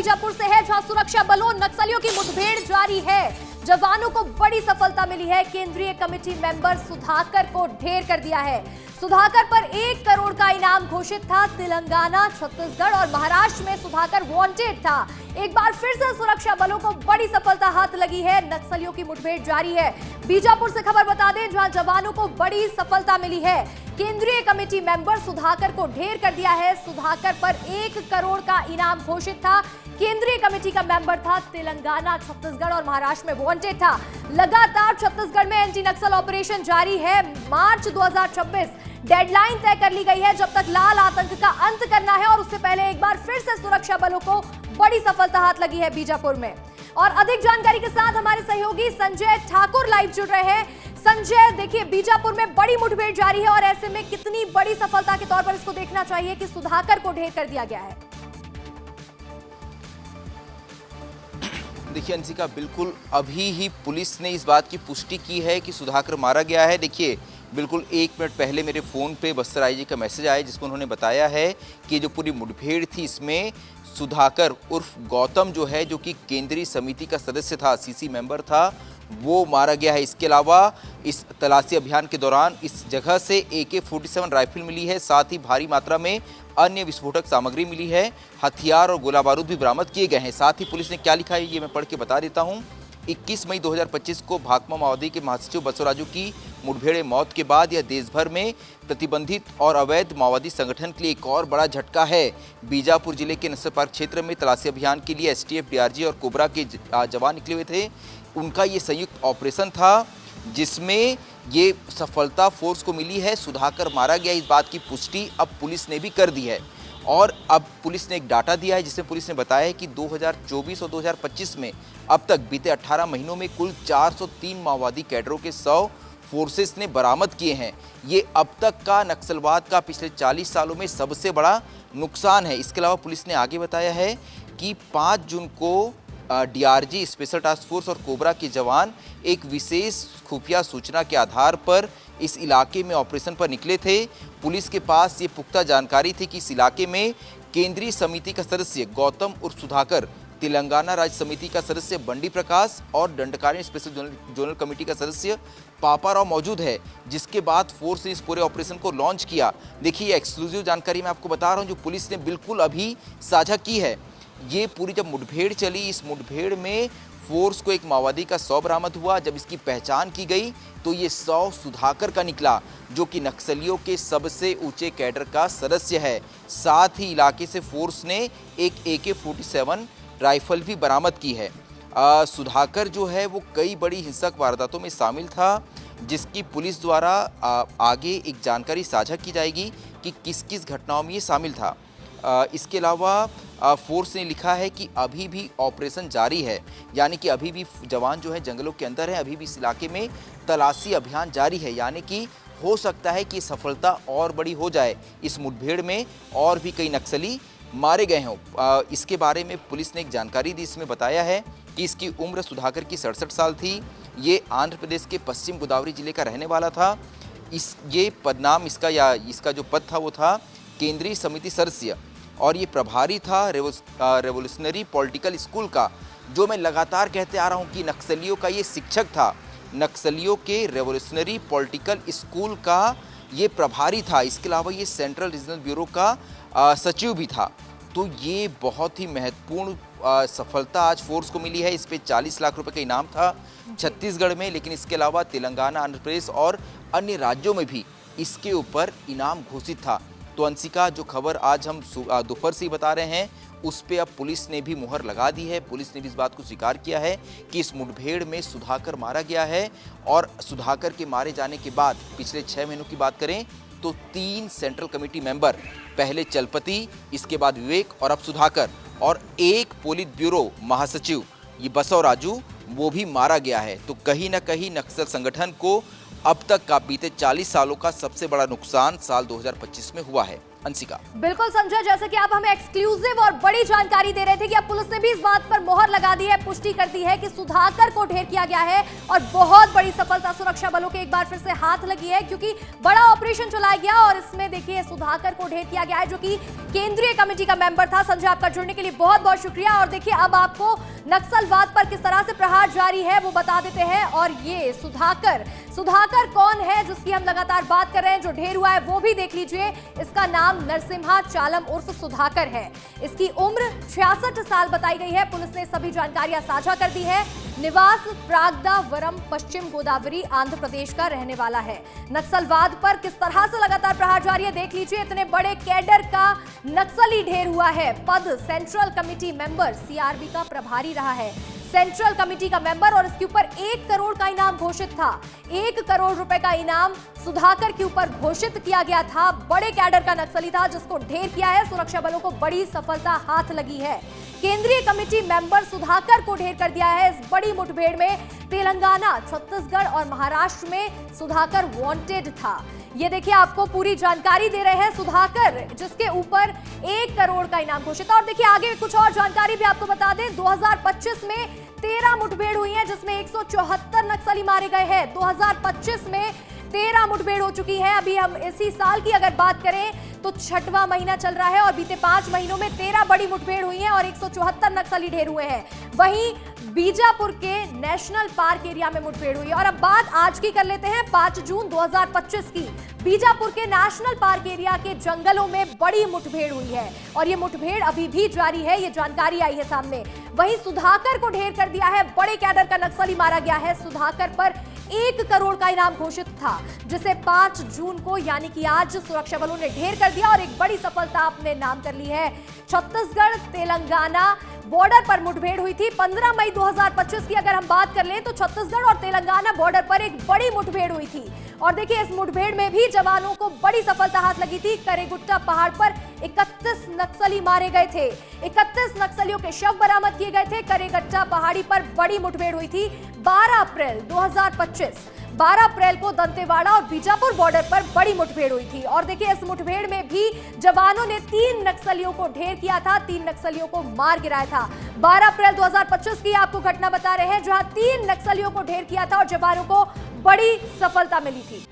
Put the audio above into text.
बीजापुर से है, जहां सुरक्षा बलों नक्सलियों की मुठभेड़ जारी है। जवानों को बड़ी सफलता मिली है। केंद्रीय कमेटी मेंबर सुधाकर को ढेर कर दिया है। सुधाकर पर 1 करोड़ का इनाम घोषित था। तेलंगाना, छत्तीसगढ़ और महाराष्ट्र में सुधाकर वांटेड था। एक बार फिर से सुरक्षा बलों को बड़ी सफलता हाथ लगी है। नक्सलियों की मुठभेड़ जारी है। बीजापुर से खबर बता दें, जहां जवानों को बड़ी सफलता मिली है। केंद्रीय कमेटी मेंबर सुधाकर को ढेर कर दिया है। सुधाकर पर 1 करोड़ का इनाम घोषित था। केंद्रीय कमेटी का मेंबर था। तेलंगाना, छत्तीसगढ़ और महाराष्ट्र में वांटेड था। लगातार छत्तीसगढ़ में एंटी नक्सल ऑपरेशन जारी है। मार्च 2026 डेडलाइन तय कर ली गई है, जब तक लाल आतंक का अंत करना है। और उससे पहले एक बार फिर से सुरक्षा बलों को बड़ी सफलता हाथ लगी है बीजापुर में। और अधिक जानकारी के साथ हमारे सहयोगी संजय ठाकुर लाइव जुड़ रहे हैं। संजय, देखिए बीजापुर में बड़ी मुठभेड़ जारी है और ऐसे में कितनी बड़ी सफलता के तौर पर इसको देखना चाहिए कि सुधाकर को ढेर कर दिया गया है। देखिए अंशिका, बिल्कुल अभी ही पुलिस ने इस बात की पुष्टि की है कि सुधाकर मारा गया है। देखिए बिल्कुल 1 मिनट पहले मेरे फ़ोन पे बस्तर आईजी का मैसेज आया, जिसको उन्होंने बताया है कि जो पूरी मुठभेड़ थी इसमें सुधाकर उर्फ गौतम जो है, जो कि केंद्रीय समिति का सदस्य था, सीसी मेंबर था, वो मारा गया है। इसके अलावा इस तलाशी अभियान के दौरान इस जगह से AK-47 राइफल मिली है। साथ ही भारी मात्रा में अन्य विस्फोटक सामग्री मिली है। हथियार और गोला बारूद भी बरामद किए गए हैं। साथ ही पुलिस ने क्या लिखा है ये मैं पढ़ के बता देता हूँ। 21 मई 2025 को भाकपा माओवादी के महासचिव बसवराजू की मुठभेड़ मौत के बाद यह देश भर में प्रतिबंधित और अवैध माओवादी संगठन के लिए एक और बड़ा झटका है। बीजापुर जिले के नक्सल पार्क क्षेत्र में तलाशी अभियान के लिए STF, DRG और कोबरा के जवान निकले हुए थे। उनका ये संयुक्त ऑपरेशन था, जिसमें ये सफलता फोर्स को मिली है। सुधाकर मारा गया, इस बात की पुष्टि अब पुलिस ने भी कर दी है। और अब पुलिस ने एक डाटा दिया है, जिसमें पुलिस ने बताया है कि 2024 और 2025 में अब तक बीते 18 महीनों में कुल 403 माओवादी कैडरों के 100 फोर्सेस ने बरामद किए हैं। ये अब तक का नक्सलवाद का पिछले 40 सालों में सबसे बड़ा नुकसान है। इसके अलावा पुलिस ने आगे बताया है कि 5 जून को DRG, स्पेशल टास्क फोर्स और कोबरा के जवान एक विशेष खुफिया सूचना के आधार पर इस इलाके में ऑपरेशन पर निकले थे। पुलिस के पास ये पुख्ता जानकारी थी कि इस इलाके में केंद्रीय समिति का सदस्य गौतम उर्फ सुधाकर, तेलंगाना राज्य समिति का सदस्य बंडी प्रकाश और दंडकारण स्पेशल जोनल कमेटी का सदस्य पापाराव मौजूद है। जिसके बाद फोर्स ने इस पूरे ऑपरेशन को लॉन्च किया। देखिए ये एक्सक्लूसिव जानकारी मैं आपको बता रहा हूँ, जो पुलिस ने बिल्कुल अभी साझा की है। ये पूरी जब मुठभेड़ चली, इस मुठभेड़ में फोर्स को एक माओवादी का 100 बरामद हुआ। जब इसकी पहचान की गई तो ये 100 सुधाकर का निकला, जो कि नक्सलियों के सबसे ऊंचे कैडर का सदस्य है। साथ ही इलाके से फोर्स ने एक AK-47 राइफल भी बरामद की है। सुधाकर जो है वो कई बड़ी हिंसक वारदातों में शामिल था, जिसकी पुलिस द्वारा आगे एक जानकारी साझा की जाएगी कि किस किस घटनाओं में ये शामिल था। इसके अलावा फोर्स ने लिखा है कि अभी भी ऑपरेशन जारी है, यानी कि अभी भी जवान जो है जंगलों के अंदर है, अभी भी इस इलाके में तलाशी अभियान जारी है। यानी कि हो सकता है कि सफलता और बड़ी हो जाए, इस मुठभेड़ में और भी कई नक्सली मारे गए हों। इसके बारे में पुलिस ने एक जानकारी दी, इसमें बताया है कि इसकी उम्र सुधाकर की 67 साल थी। ये आंध्र प्रदेश के पश्चिम गोदावरी जिले का रहने वाला था। ये पदनाम इसका जो पद था वो था केंद्रीय समिति सदस्य, और ये प्रभारी था रेवोल्यूशनरी पॉलिटिकल स्कूल का, जो मैं लगातार कहते आ रहा हूँ कि नक्सलियों का ये शिक्षक था। नक्सलियों के रेवोल्यूशनरी पॉलिटिकल स्कूल का ये प्रभारी था। इसके अलावा ये सेंट्रल रीजनल ब्यूरो का सचिव भी था। तो ये बहुत ही महत्वपूर्ण सफलता आज फोर्स को मिली है। इस पे 40 लाख रुपए का इनाम था छत्तीसगढ़ में, लेकिन इसके अलावा तेलंगाना, आंध्र प्रदेश और अन्य राज्यों में भी इसके ऊपर इनाम घोषित था। तो अंशिका, जो खबर आज हम दोपहर से ही बता रहे हैं, उस पे अब पुलिस ने भी मुहर लगा दी है। पुलिस ने भी इस बात को स्वीकार किया है कि इस मुठभेड़ में सुधाकर मारा गया है। और सुधाकर के मारे जाने के बाद पिछले 6 महीनों की बात करें तो 3 सेंट्रल कमेटी मेंबर, पहले चलपति, इसके बाद विवेक और अब सुधाकर, और 1 पोलित ब्यूरो महासचिव ये बसवराजू, वो भी मारा गया है। तो कहीं ना कहीं नक्सल संगठन को अब तक का बीते 40 सालों का सबसे बड़ा नुकसान साल 2025 में हुआ है। हंसिका। बिल्कुल संजय, जैसे कि आप हमें एक्सक्लूसिव और बड़ी जानकारी दे रहे थे कि अब पुलिस ने भी इस बात पर मोहर लगा दी है, पुष्टि कर दी है कि सुधाकर को ढेर किया गया है और बहुत बड़ी सफलता सुरक्षा बलों के एक बार फिर से हाथ लगी है, क्योंकि बड़ा ऑपरेशन चलाया गया और इसमें देखिए सुधाकर को ढेर किया गया है, जो कि केंद्रीय कमेटी का मेंबर था। संजय, आपका जुड़ने के लिए बहुत बहुत शुक्रिया। और देखिए अब आपको नक्सलवाद पर किस तरह से प्रहार जारी है वो बता देते हैं। और ये सुधाकर कौन है जिसकी हम लगातार बात कर रहे हैं, जो ढेर हुआ है, वो भी देख लीजिए। इसका नाम नरसिम्हा चालम उर्फ सुधाकर है। इसकी उम्र 66 साल बताई गई है। पुलिस ने सभी जानकारियां साझा कर दी है। निवास प्रागदावरम, पश्चिम गोदावरी, आंध्र प्रदेश का रहने वाला है। नक्सलवाद पर किस तरह से लगातार प्रहार जारी है देख लीजिए। इतने बड़े कैडर का नक्सली ढेर हुआ है। पद सेंट्रल कमेटी मेंबर, सीआरबी का प्रभारी रहा है, सेंट्रल कमेटी का मेंबर, और इसके ऊपर 1 करोड़ का इनाम घोषित था। 1 करोड़ रुपए का इनाम सुधाकर के ऊपर घोषित किया गया था। बड़े कैडर का नक्सली था जिसको ढेर किया है। सुरक्षा बलों को बड़ी सफलता हाथ लगी है। केंद्रीय कमेटी मेंबर सुधाकर को ढेर कर दिया है। इस बड़ी मुठभेड़ में तेलंगाना, छत्तीसगढ़ और महाराष्ट्र में सुधाकर वांटेड था। ये देखिए आपको पूरी जानकारी दे रहे हैं सुधाकर, जिसके ऊपर 1 करोड़ का इनाम घोषित है। और देखिए आगे कुछ और जानकारी भी आपको बता दें। 2025 में 13 मुठभेड़ हुई है जिसमें 174 नक्सली मारे गए हैं। 2025 में 13 मुठभेड़ हो चुकी है। अभी हम इसी साल की अगर बात करें तो 6वां महीना चल रहा है और बीते 5 महीनों में 13 बड़ी मुठभेड़ हुई है और 174 नक्सली ढेर हुए हैं। वहीं बीजापुर के नेशनल पार्क एरिया में मुठभेड़ हुई है। और अब बात आज की कर लेते हैं, 5 जून 2025 की। बीजापुर के नेशनल पार्क एरिया के जंगलों में बड़ी मुठभेड़ हुई है और ये मुठभेड़ अभी भी जारी है। ये जानकारी आई है सामने। वहीं सुधाकर को ढेर कर दिया है। बड़े कैडर का नक्सली मारा गया है। सुधाकर पर 1 करोड़ का इनाम घोषित था, जिसे 5 जून को यानी कि आज सुरक्षा बलों ने ढेर कर दिया और एक बड़ी सफलता अपने नाम कर ली है। छत्तीसगढ़ तेलंगाना बॉर्डर पर मुठभेड़ हुई थी। 15 मई 2025 की अगर हम बात कर लें तो छत्तीसगढ़ और तेलंगाना बॉर्डर पर एक बड़ी मुठभेड़ हुई थी। और देखिए इस मुठभेड़ में भी जवानों को बड़ी सफलता हाथ लगी थी। करेगुट्टा पहाड़ पर 31 नक्सली मारे गए थे। 31 नक्सलियों के शव बरामद किए गए थे। करेगट्टा पहाड़ी पर बड़ी मुठभेड़ हुई थी 12 अप्रैल 2025। 12 अप्रैल को दंतेवाड़ा और बीजापुर बॉर्डर पर बड़ी मुठभेड़ हुई थी। और देखिए इस मुठभेड़ में भी जवानों ने 3 नक्सलियों को ढेर किया था, 3 नक्सलियों को मार गिराया था। 12 अप्रैल 2025 की आपको घटना बता रहे हैं, जहां 3 नक्सलियों को ढेर किया था और जवानों को बड़ी सफलता मिली थी।